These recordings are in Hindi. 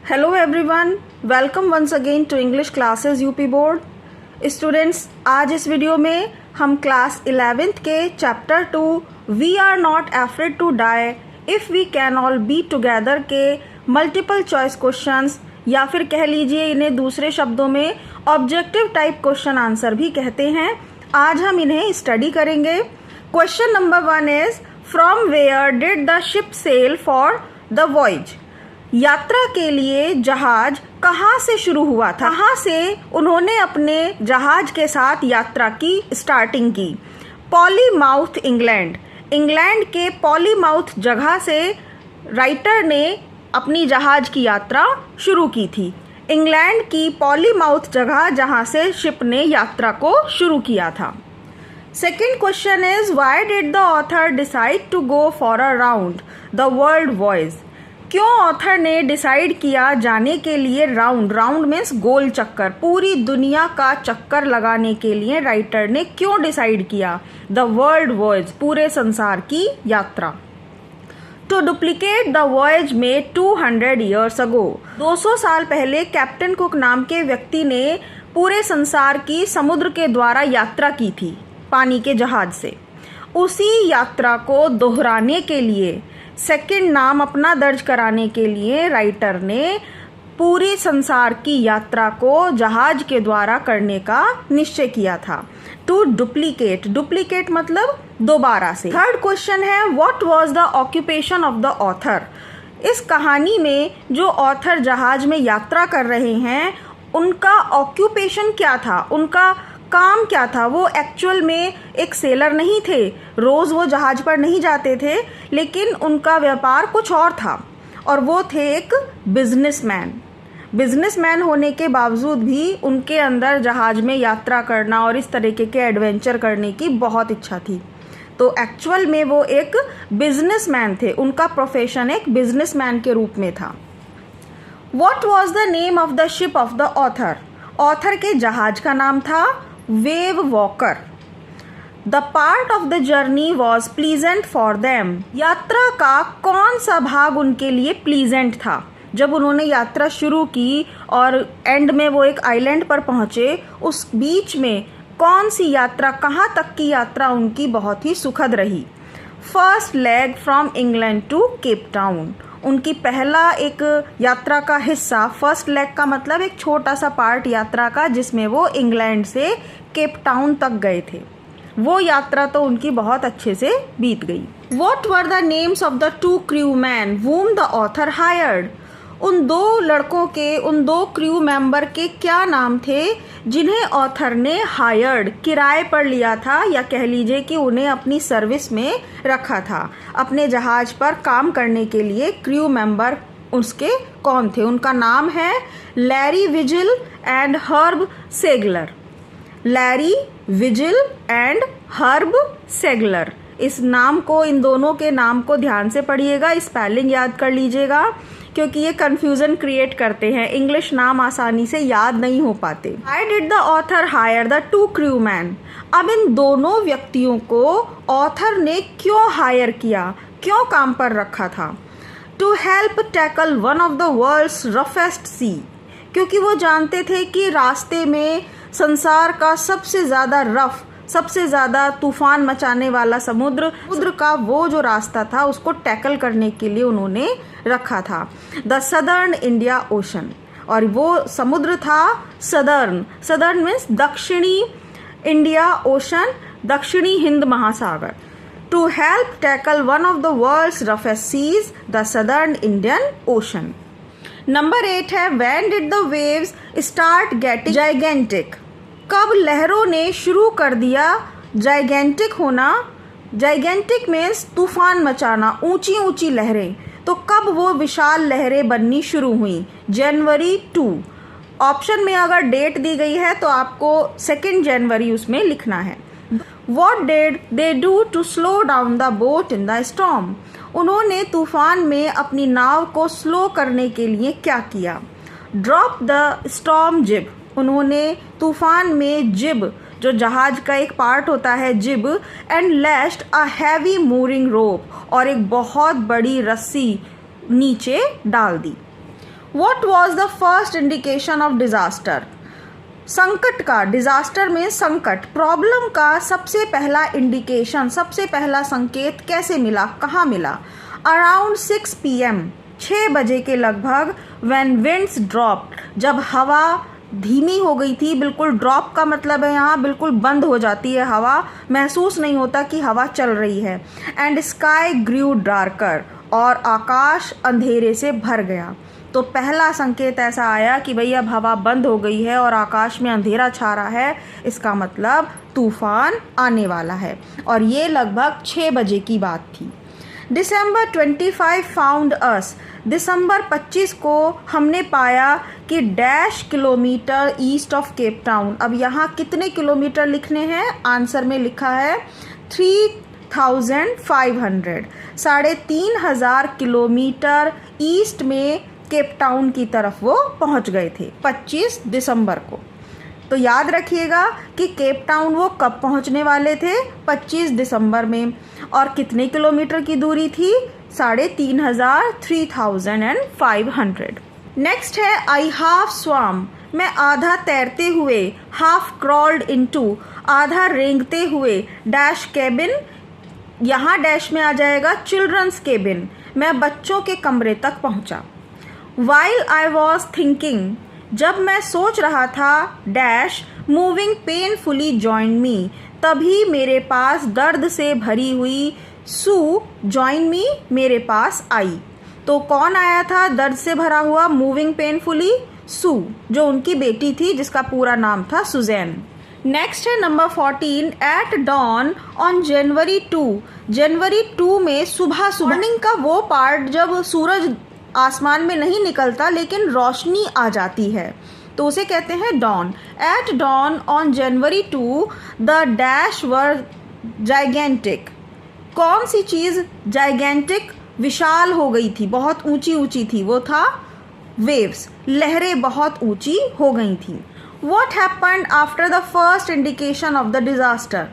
Hello everyone, welcome once again to English classes UP board. Students, आज इस वीडियो में हम क्लास 11th के chapter 2 we are not afraid to die if we can all be together के मल्टीपल चॉइस क्वेश्चंस, या फिर कह लीजिए इन्हें दूसरे शब्दों में ऑब्जेक्टिव टाइप क्वेश्चन आंसर भी कहते हैं। आज हम इन्हें स्टडी करेंगे। Question number 1 is from where did the ship sail for the voyage. यात्रा के लिए जहाज कहाँ से शुरू हुआ था, कहाँ से उन्होंने अपने जहाज के साथ यात्रा की स्टार्टिंग की। पॉलीमाउथ इंग्लैंड, इंग्लैंड के पॉलीमाउथ जगह से राइटर ने अपनी जहाज की यात्रा शुरू की थी। इंग्लैंड की पॉलीमाउथ जगह जहाँ से शिप ने यात्रा को शुरू किया था। Second question is why did the author decide to go for a round the world voyage. क्यों ऑथर ने डिसाइड किया जाने के लिए राउंड, राउंड मीन्स गोल चक्कर, पूरी दुनिया का चक्कर लगाने के लिए राइटर ने क्यों डिसाइड किया द वर्ल्ड वॉयज, पूरे संसार की यात्रा। टू डुप्लीकेट द वॉयज में 200 ईयर्स अगो, 200 साल पहले कैप्टन कुक नाम के व्यक्ति ने पूरे संसार की समुद्र के द्वारा यात्रा की थी, पानी के जहाज से। उसी यात्रा को दोहराने के लिए, सेकंड नाम अपना दर्ज कराने के लिए राइटर ने पूरे संसार की यात्रा को जहाज के द्वारा करने का निश्चय किया था। टू डुप्लीकेट, डुप्लीकेट मतलब दोबारा से। थर्ड क्वेश्चन है what was the occupation of the author. इस कहानी में जो ऑथर जहाज में यात्रा कर रहे हैं उनका ऑक्यूपेशन क्या था, उनका काम क्या था। वो एक्चुअल में एक सेलर नहीं थे, रोज वो जहाज पर नहीं जाते थे, लेकिन उनका व्यापार कुछ और था और वो थे एक बिजनेसमैन। बिजनेसमैन होने के बावजूद भी उनके अंदर जहाज में यात्रा करना और इस तरीके के एडवेंचर करने की बहुत इच्छा थी। तो एक्चुअल में वो एक बिजनेसमैन थे, उनका प्रोफेशन एक बिजनेसमैन के रूप में था। What was the name of the ship of the author. Author के जहाज का नाम था wave walker. The part of the journey was pleasant for them. यात्रा का कौन सा भाग उनके लिए प्लीजेंट था। जब उन्होंने यात्रा शुरू की और एंड में वो एक आइलैंड पर पहुंचे, उस बीच में कौन सी यात्रा, कहाँ तक की यात्रा उनकी बहुत ही सुखद रही। First leg from England to Cape Town, उनकी पहला एक यात्रा का हिस्सा, फर्स्ट लेग का मतलब एक छोटा सा पार्ट यात्रा का, जिसमें वो इंग्लैंड से केप टाउन तक गए थे। वो यात्रा तो उनकी बहुत अच्छे से बीत गई। What were the names of the two crewmen whom the author hired? उन दो लड़कों के, उन दो क्रू मेंबर के क्या नाम थे जिन्हें ऑथर ने हायर्ड, किराए पर लिया था, या कह लीजिए कि उन्हें अपनी सर्विस में रखा था। अपने जहाज पर काम करने के लिए क्रू मेंबर उसके कौन थे। उनका नाम है Larry Vigil and Herb Segler. Larry Vigil and Herb Segler, इस नाम को, इन दोनों के नाम को ध्यान से पढ़िएगा, स्पेलिंग याद कर लीजिएगा, क्योंकि ये कंफ्यूजन क्रिएट करते हैं, इंग्लिश नाम आसानी से याद नहीं हो पाते। Why did the author hire the two crewmen? अब इन दोनों व्यक्तियों को ऑथर ने क्यों हायर किया, क्यों काम पर रखा था। To help tackle one of the world's roughest sea, क्योंकि वो जानते थे कि रास्ते में संसार का सबसे ज़्यादा रफ, सबसे ज़्यादा तूफान मचाने वाला समुद्र का वो जो रास्ता था उसको टैकल करने के लिए उन्होंने रखा था द सदर्न इंडिया ओशन। और वो समुद्र था सदर्न, सदर्न मीन्स दक्षिणी इंडिया ओशन, दक्षिणी हिंद महासागर। To help tackle one of the world's roughest seas the southern Indian ocean. Number 8 है when did the waves start getting gigantic. कब लहरों ने शुरू कर दिया जाइगेंटिक होना। जाइगेंटिक मीन्स तूफान मचाना, ऊंची ऊंची लहरें। तो कब वो विशाल लहरें बननी शुरू हुई। जनवरी 2। ऑप्शन में अगर डेट दी गई है तो आपको 2 जनवरी उसमें लिखना है। What did they do to slow down the boat in the storm? उन्होंने तूफान में अपनी नाव को स्लो करने के लिए क्या किया। Drop the storm jib, उन्होंने तूफान में जिब, जो जहाज का एक पार्ट होता है jib, and lashed a heavy mooring rope, और एक बहुत बड़ी रस्सी नीचे डाल दी। What was the first indication of disaster? संकट का, डिजास्टर में संकट, प्रॉब्लम का सबसे पहला इंडिकेशन, सबसे पहला संकेत कैसे मिला, कहाँ मिला? अराउंड 6 PM, 6 बजे के लगभग, व्हेन विंड्स ड्रॉप्ड, जब हवा धीमी हो गई थी, बिल्कुल ड्रॉप का मतलब है यहाँ बिल्कुल बंद हो जाती है हवा, महसूस नहीं होता कि हवा चल रही है। एंड स्काई ग्रू डार्कर, और आकाश अंधेरे से भर गया। तो पहला संकेत ऐसा आया कि भाई अब हवा बंद हो गई है और आकाश में अंधेरा छा रहा है, इसका मतलब तूफान आने वाला है। और ये लगभग 6 बजे की बात थी। December 25 फाउंड अस, दिसंबर 25 को हमने पाया कि dash kilometre east of Cape Town. अब यहाँ कितने किलोमीटर लिखने हैं? आंसर में लिखा है 3500, 3500 किलोमीटर ईस्ट में केप टाउन की तरफ वो पहुँच गए थे 25 दिसंबर को। तो याद रखिएगा कि केप टाउन वो कब पहुंचने वाले थे? 25 दिसंबर में। और कितने किलोमीटर की दूरी थी? 3500, 3500। नेक्स्ट है आई हाफ स्वाम, मैं आधा तैरते हुए, हाफ क्रॉल्ड इनटू, आधा रेंगते हुए, डैश केबिन, यहाँ डैश में आ जाएगा चिल्ड्रंस केबिन, मैं बच्चों के कमरे तक पहुँचा। वाइल आई वॉज थिंकिंग, जब मैं सोच रहा था, dash moving painfully join me, तभी मेरे पास दर्द से भरी हुई सू जॉइन मी, मेरे पास आई। तो कौन आया था दर्द से भरा हुआ, मूविंग पेनफुली? सू, जो उनकी बेटी थी जिसका पूरा नाम था सुजैन। नेक्स्ट है number 14, at dawn on January 2, जनवरी 2 में सुबह, मॉर्निंग का वो पार्ट जब सूरज आसमान में नहीं निकलता लेकिन रोशनी आ जाती है, तो उसे कहते हैं dawn. At dawn on January 2 the dash were gigantic, कौन सी चीज़ जाइगेंटिक, विशाल हो गई थी, बहुत ऊंची ऊंची थी, वो था वेव्स, लहरें बहुत ऊंची हो गई थी। What happened after the first indication of the disaster,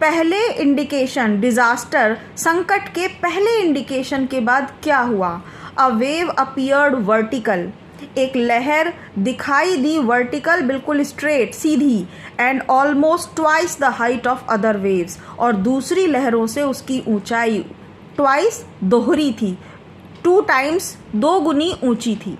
पहले इंडिकेशन, डिजास्टर, संकट के पहले इंडिकेशन के बाद क्या हुआ? अ वेव अपीयर्ड वर्टिकल, एक लहर दिखाई दी, वर्टिकल बिल्कुल straight, Sidhi, and almost twice the height of other waves, और दूसरी लहरों से उसकी ऊंचाई ट्वाइस, दोहरी थी, 2 टाइम्स, 2 गुनी ऊंची थी।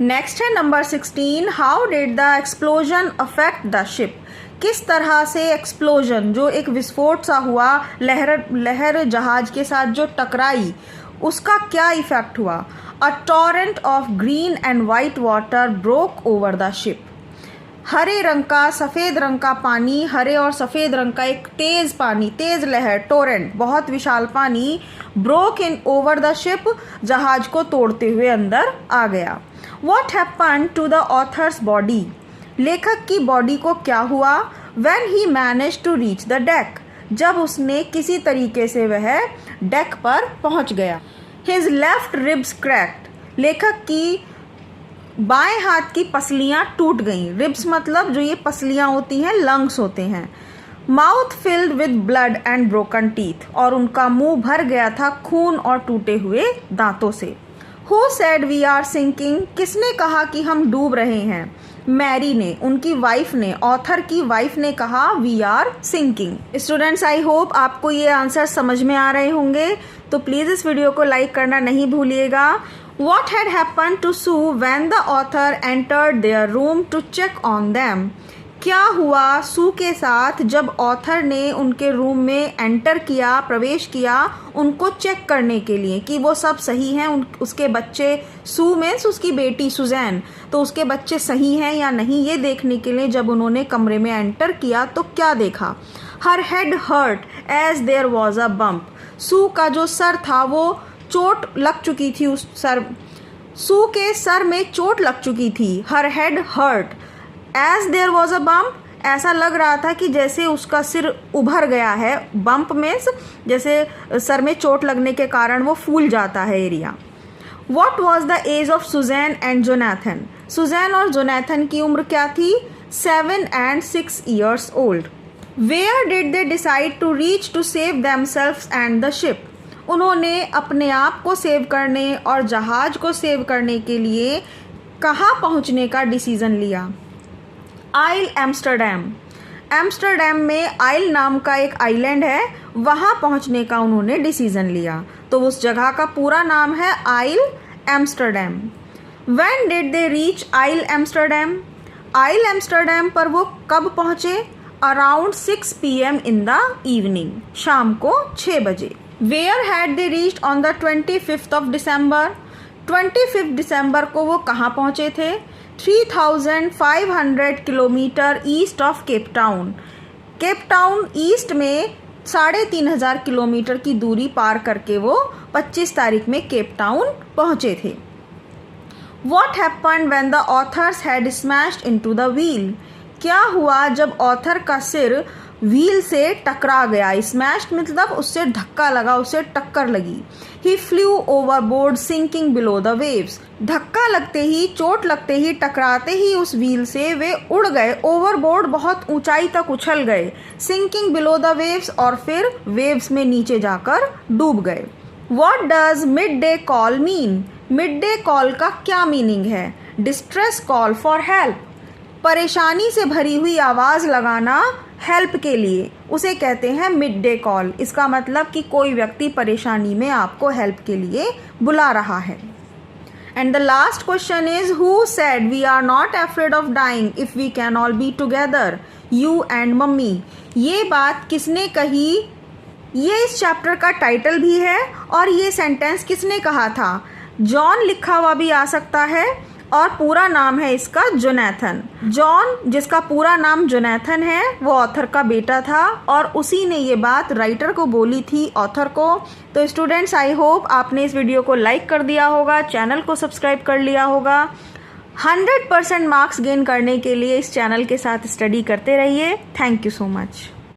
नेक्स्ट है number 16, how did the explosion affect the ship, किस तरह से एक्सप्लोजन, जो एक विस्फोट सा हुआ, लहर जहाज के साथ जो टकराई, उसका क्या इफेक्ट हुआ? A torrent of green and white water broke over the ship, हरे रंग का सफ़ेद रंग का पानी, हरे और सफ़ेद रंग का एक तेज़ पानी, तेज़ लहर, टोरेंट, बहुत विशाल पानी, broke in over the ship, जहाज को तोड़ते हुए अंदर आ गया। What happened to the author's body, लेखक की बॉडी को क्या हुआ? When he manage to reach the deck, जब उसने किसी तरीके से वह डेक पर पहुंच गया। हिज लेफ्ट रिब्स क्रैक्ड, लेखक की बाएं हाथ की पसलियां टूट गईं, रिब्स मतलब जो ये पसलियां होती हैं, लंग्स होते हैं। Mouth filled with blood and broken teeth, और उनका मुंह भर गया था खून और टूटे हुए दांतों से। Who said we are sinking, किसने कहा कि हम डूब रहे हैं? मैरी ने, उनकी वाइफ ने, ऑथर की वाइफ ने कहा we are sinking. Students, I hope आपको ये आंसर समझ में आ रहे होंगे, तो प्लीज़ इस वीडियो को लाइक करना नहीं भूलिएगा। What had happened to Sue when the author entered their room to check on them? क्या हुआ सू के साथ जब ऑथर ने उनके रूम में एंटर किया, प्रवेश किया, उनको चेक करने के लिए कि वो सब सही हैं, उसके बच्चे, सू मीन्स उसकी बेटी सुजैन, तो उसके बच्चे सही हैं या नहीं, ये देखने के लिए जब उन्होंने कमरे में एंटर किया तो क्या देखा? Her head hurt as there was a bump, Sue का जो सर था वो चोट लग चुकी थी, उस सर, सू के सर में चोट लग चुकी थी। Her head hurt as there was a bump, ऐसा लग रहा था कि जैसे उसका सिर उभर गया है, बम्प मीन्स जैसे सर में चोट लगने के कारण वो फूल जाता है area. What was the age of Suzanne and Jonathan, Suzanne और जोनाथन की उम्र क्या थी? 7 and 6 years old. Where did they decide to reach to save themselves and the ship? उन्होंने अपने आप को सेव करने और जहाज को सेव करने के लिए कहाँ पहुँचने का डिसीज़न लिया? आइल एम्स्टर्डम। एम्स्टर्डम में आइल नाम का एक आइलैंड है, वहाँ पहुँचने का उन्होंने डिसीज़न लिया। तो उस जगह का पूरा नाम है Isle Amsterdam. When did they reach Isle Amsterdam? Isle Amsterdam पर वो कब पहुँचे? Around 6 PM in the evening, शाम को 6 बजे। Where had they reached on the 25th of December? 25 दिसंबर को वो कहाँ पहुँचे थे? 3500 kilometre east of Cape Town. Cape Town east में 3500 किलोमीटर की दूरी पार करके वो 25 तारीख में केप टाउन पहुँचे थे। What happened when the authors had smashed into the wheel? क्या हुआ जब ऑथर का सिर व्हील से टकरा गया? स्मैश्ड मतलब उससे धक्का लगा, उससे टक्कर लगी। He flew overboard sinking below the waves. धक्का लगते ही, चोट लगते ही, टकराते ही उस व्हील से वे उड़ गए ओवरबोर्ड, बहुत ऊंचाई तक उछल गए। सिंकिंग बिलो द वेव्स, और फिर वेव्स में नीचे जाकर डूब गए। What does mid day call mean? Mid day call का क्या मीनिंग है? Distress call for help. परेशानी से भरी हुई आवाज़ लगाना हेल्प के लिए, उसे कहते हैं मिड डे कॉल। इसका मतलब कि कोई व्यक्ति परेशानी में आपको हेल्प के लिए बुला रहा है। And the last question is who said we are not afraid of dying if we can all be together? You and mummy. ये बात किसने कही? ये इस चैप्टर का टाइटल भी है, और ये सेंटेंस किसने कहा था? जॉन लिखा हुआ भी आ सकता है, और पूरा नाम है इसका जोनाथन। जॉन, जिसका पूरा नाम जोनाथन है, वो ऑथर का बेटा था, और उसी ने ये बात राइटर को बोली थी, ऑथर को। तो स्टूडेंट्स, आई होप आपने इस वीडियो को लाइक कर दिया होगा, चैनल को सब्सक्राइब कर लिया होगा। 100% मार्क्स गेन करने के लिए इस चैनल के साथ स्टडी करते रहिए। Thank you so much.